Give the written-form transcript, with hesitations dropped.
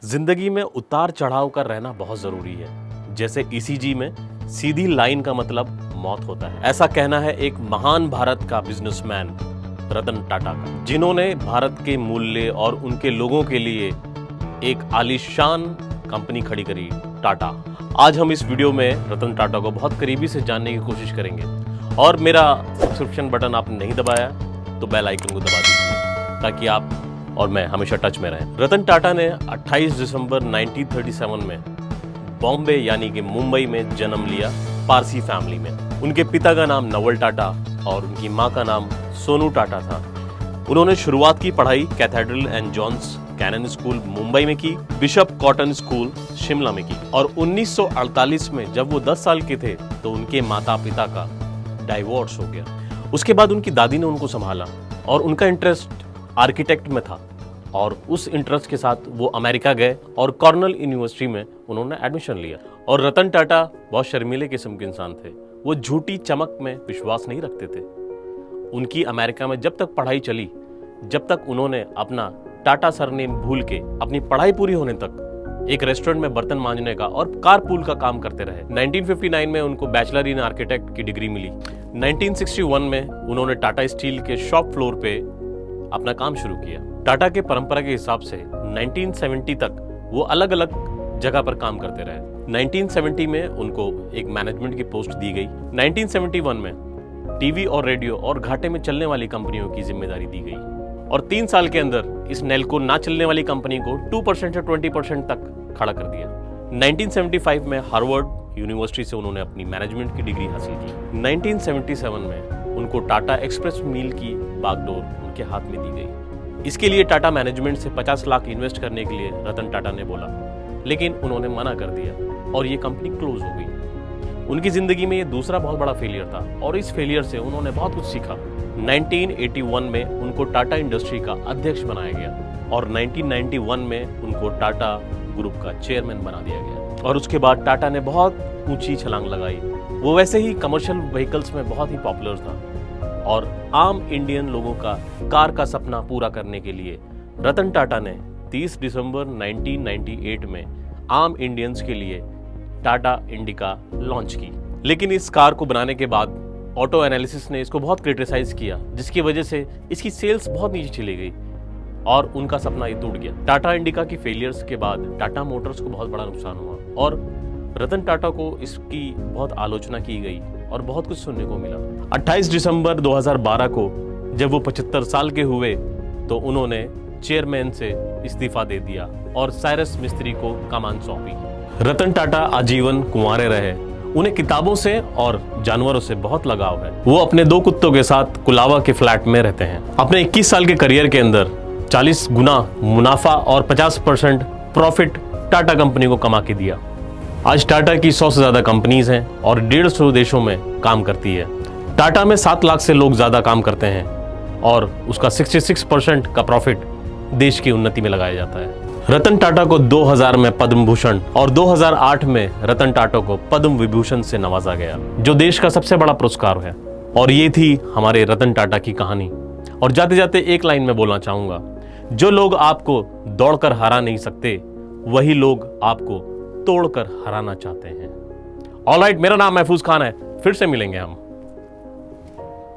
जिंदगी में उतार चढ़ाव का रहना बहुत जरूरी है। जैसे ईसीजी में सीधी लाइन का मतलब मौत होता है। ऐसा कहना है एक महान भारत का बिजनेसमैन रतन टाटा का, जिन्होंने भारत के मूल्य और उनके लोगों के लिए एक आलीशान कंपनी खड़ी करी, टाटा। आज हम इस वीडियो में रतन टाटा को बहुत करीबी से जानने की कोशिश करेंगे। और मेरा सब्सक्रिप्शन बटन आपने नहीं दबाया तो बेल आइकन को दबा दीजिए ताकि आप और मैं हमेशा टच में रहें। रतन टाटा ने 28 दिसंबर 1937 में बॉम्बे यानी कि मुंबई में जन्म लिया, पारसी फैमिली में। उनके पिता का नाम नवल टाटा और उनकी मां का नाम सोनू टाटा था। उन्होंने शुरुआत की पढ़ाई Cathedral and John's Connon School Mumbai में की, बिशप कॉटन स्कूल शिमला में की। और 1948 में जब वो 10 साल के थे तो उनके माता पिता का डाइवोर्स हो गया। उसके बाद उनकी दादी ने उनको संभाला और उनका इंटरेस्ट आर्किटेक्ट में था और उस इंटरेस्ट के साथ वो अमेरिका गए और कॉर्नेल यूनिवर्सिटी में उन्होंने एडमिशन लिया। और रतन टाटा बहुत शर्मीले किस्म के इंसान थे। वो झूठी चमक में विश्वास नहीं रखते थे। उनकी अमेरिका में जब तक पढ़ाई चली, जब तक उन्होंने अपना टाटा सरनेम भूल के अपनी पढ़ाई पूरी होने तक एक रेस्टोरेंट में बर्तन मांजने का और कारपूल का काम करते रहे। 1959 में उनको बैचलर इन आर्किटेक्ट की डिग्री मिली। 1961 में उन्होंने टाटा स्टील के शॉप फ्लोर पे अपना काम शुरू किया। टाटा के परंपरा के हिसाब से 1970 तक वो अलग अलग जगह पर काम करते रहे। 1970 में उनको एक मैनेजमेंट की पोस्ट दी गई। 1971 में टीवी और रेडियो और घाटे में चलने वाली कंपनियों की जिम्मेदारी दी गई और 3 साल के अंदर इस नेल्को ना चलने वाली कंपनी को 2% से 20% तक खड़ा कर दिया। 1975 में हार्वर्ड यूनिवर्सिटी से उन्होंने अपनी मैनेजमेंट की डिग्री हासिल की। 1977 में उनको टाटा एक्सप्रेस मील की बागडोर उनके हाथ में दी गई। इसके लिए टाटा मैनेजमेंट से 50 लाख इन्वेस्ट करने के लिए रतन टाटा ने बोला, लेकिन उन्होंने मना कर दिया और ये कंपनी क्लोज हो गई। उनकी जिंदगी में ये दूसरा बहुत बड़ा फेलियर था और इस फेलियर से उन्होंने बहुत कुछ सीखा। 1981 में उनको टाटा इंडस्ट्री का अध्यक्ष बनाया गया और 1991 में उनको टाटा ग्रुप का चेयरमैन बना दिया गया। और उसके बाद टाटा ने बहुत ऊंची छलांग लगाई। वो वैसे ही कमर्शियल व्हीकल्स में बहुत ही पॉपुलर था और आम इंडियन लोगों का कार का सपना पूरा करने के लिए रतन टाटा ने 30 दिसंबर 1998 में आम इंडियंस के लिए टाटा इंडिका लॉन्च की। लेकिन इस कार को बनाने के बाद ऑटो एनालिसिस ने इसको बहुत क्रिटिसाइज किया, जिसकी वजह से इसकी सेल्स बहुत नीचे चली गई और उनका सपना ये टूट गया। टाटा इंडिका की फेलियर्स के बाद टाटा मोटर्स को बहुत बड़ा नुकसान हुआ और रतन टाटा को इसकी बहुत आलोचना की गई और बहुत कुछ सुनने को मिला। 28 दिसंबर 2012 को जब वो 75 साल के हुए तो उन्होंने चेयरमैन से इस्तीफा दे दिया और साइरस मिस्त्री को कमान सौंपी। रतन टाटा आजीवन कुंवारे रहे। उन्हें किताबों से और जानवरों से बहुत लगाव है। वो अपने 2 कुत्तों के साथ कुलावा के फ्लैट में रहते हैं। अपने 21 साल के करियर के अंदर 40 गुना मुनाफा और 50% प्रॉफिट टाटा कंपनी को कमा के दिया। आज टाटा की 100 से ज्यादा कंपनीज हैं और 150 देशों में काम करती है। टाटा में 7 लाख से लोग ज्यादा काम करते हैं और उसका 66% का प्रॉफिट देश की उन्नति में लगाया जाता है। रतन टाटा को 2000 में पद्म भूषण और 2008 में रतन टाटा को पद्म विभूषण से नवाजा गया, जो देश का सबसे बड़ा पुरस्कार है। और ये थी हमारे रतन टाटा की कहानी। और जाते जाते एक लाइन में बोलना चाहूंगा, जो लोग आपको दौड़कर हरा नहीं सकते वही लोग आपको तोड़कर हराना चाहते हैं। ऑलराइट, मेरा नाम महफूज खान है। फिर से मिलेंगे हम।